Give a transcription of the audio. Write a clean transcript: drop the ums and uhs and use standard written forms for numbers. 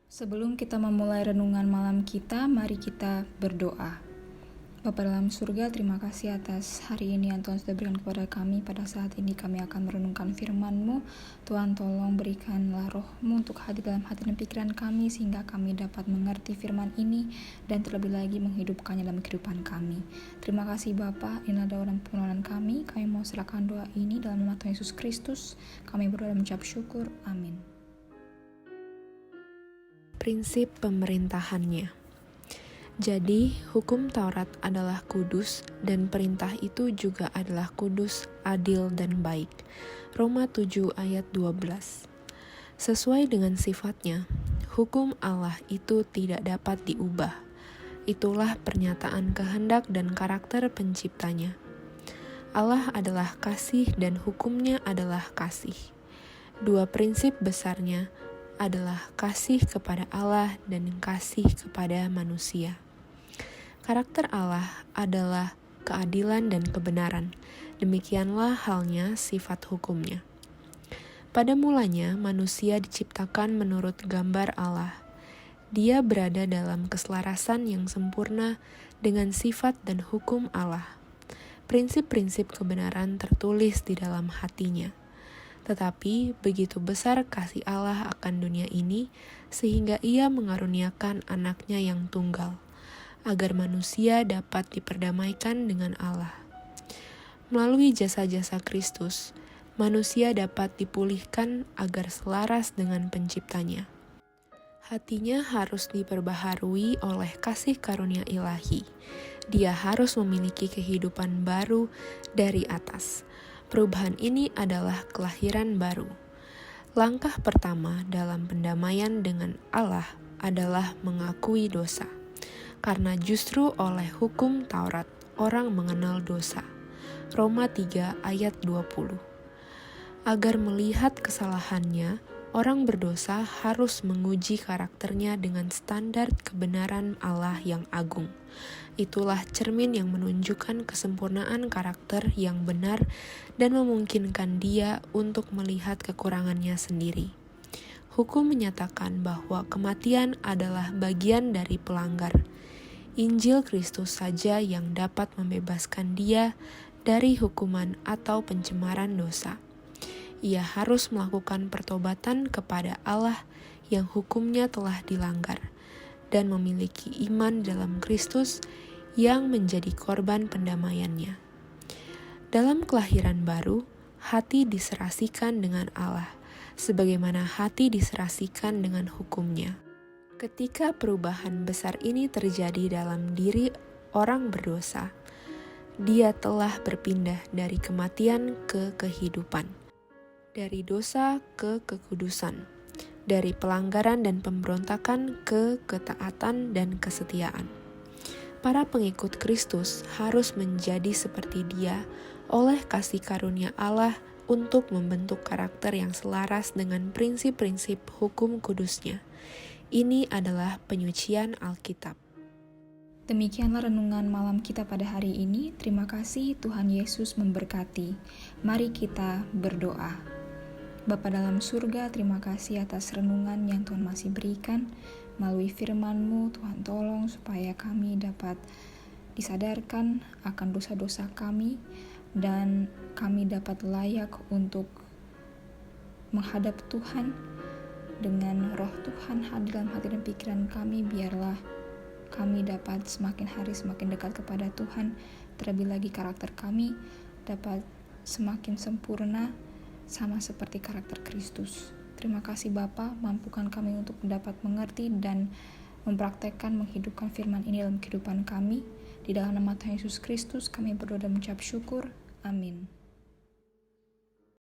Sebelum kita memulai renungan malam kita, mari kita berdoa. Bapa dalam surga, terima kasih atas hari ini yang Tuhan sudah berikan kepada kami. Pada saat ini kami akan merenungkan firman-Mu. Tuhan tolong berikanlah roh-Mu untuk hadir dalam hati dan pikiran kami, sehingga kami dapat mengerti firman ini dan terlebih lagi menghidupkannya dalam kehidupan kami. Terima kasih Bapa, inilah doa dan permohonan kami. Kami mau serahkan doa ini dalam nama Tuhan Yesus Kristus. Kami berdoa dan mengucap syukur. Amin. Prinsip pemerintahannya. Jadi, hukum Taurat adalah kudus dan perintah itu juga adalah kudus, adil, dan baik. Roma 7 ayat 12. Sesuai dengan sifatnya, hukum Allah itu tidak dapat diubah. Itulah pernyataan kehendak dan karakter penciptanya. Allah adalah kasih dan hukumnya adalah kasih. Dua prinsip besarnya adalah kasih kepada Allah dan kasih kepada manusia. Karakter Allah adalah keadilan dan kebenaran. Demikianlah halnya sifat hukumnya. Pada mulanya, manusia diciptakan menurut gambar Allah. Dia berada dalam keselarasan yang sempurna dengan sifat dan hukum Allah. Prinsip-prinsip kebenaran tertulis di dalam hatinya. Tetapi begitu besar kasih Allah akan dunia ini, sehingga Ia mengaruniakan anaknya yang tunggal, agar manusia dapat diperdamaikan dengan Allah. Melalui jasa-jasa Kristus, manusia dapat dipulihkan agar selaras dengan penciptanya. Hatinya harus diperbaharui oleh kasih karunia ilahi. Dia harus memiliki kehidupan baru dari atas. Perubahan ini adalah kelahiran baru. Langkah pertama dalam pendamaian dengan Allah adalah mengakui dosa. Karena justru oleh hukum Taurat orang mengenal dosa. Roma 3 ayat 20. Agar melihat kesalahannya, orang berdosa harus menguji karakternya dengan standar kebenaran Allah yang agung. Itulah cermin yang menunjukkan kesempurnaan karakter yang benar dan memungkinkan dia untuk melihat kekurangannya sendiri. Hukum menyatakan bahwa kematian adalah bagian dari pelanggar. Injil Kristus saja yang dapat membebaskan dia dari hukuman atau pencemaran dosa. Ia harus melakukan pertobatan kepada Allah yang hukumnya telah dilanggar dan memiliki iman dalam Kristus yang menjadi korban pendamaiannya. Dalam kelahiran baru, hati diserasikan dengan Allah, sebagaimana hati diserasikan dengan hukumnya. Ketika perubahan besar ini terjadi dalam diri orang berdosa, dia telah berpindah dari kematian ke kehidupan, dari dosa ke kekudusan, dari pelanggaran dan pemberontakan ke ketaatan dan kesetiaan. Para pengikut Kristus harus menjadi seperti Dia oleh kasih karunia Allah untuk membentuk karakter yang selaras dengan prinsip-prinsip hukum kudusnya. Ini adalah penyucian Alkitab. Demikianlah renungan malam kita pada hari ini. Terima kasih, Tuhan Yesus memberkati. Mari kita berdoa. Bapa dalam surga, terima kasih atas renungan yang Tuhan masih berikan. Melalui firman-Mu, Tuhan tolong supaya kami dapat disadarkan akan dosa-dosa kami dan kami dapat layak untuk menghadap Tuhan dengan roh Tuhan hadir dalam hati dan pikiran kami. Biarlah kami dapat semakin hari semakin dekat kepada Tuhan. Terlebih lagi karakter kami dapat semakin sempurna sama seperti karakter Kristus. Terima kasih Bapa, mampukan kami untuk dapat mengerti dan mempraktekkan menghidupkan firman ini dalam kehidupan kami. Di dalam nama Tuhan Yesus Kristus kami berdoa dan mengucap syukur. Amin.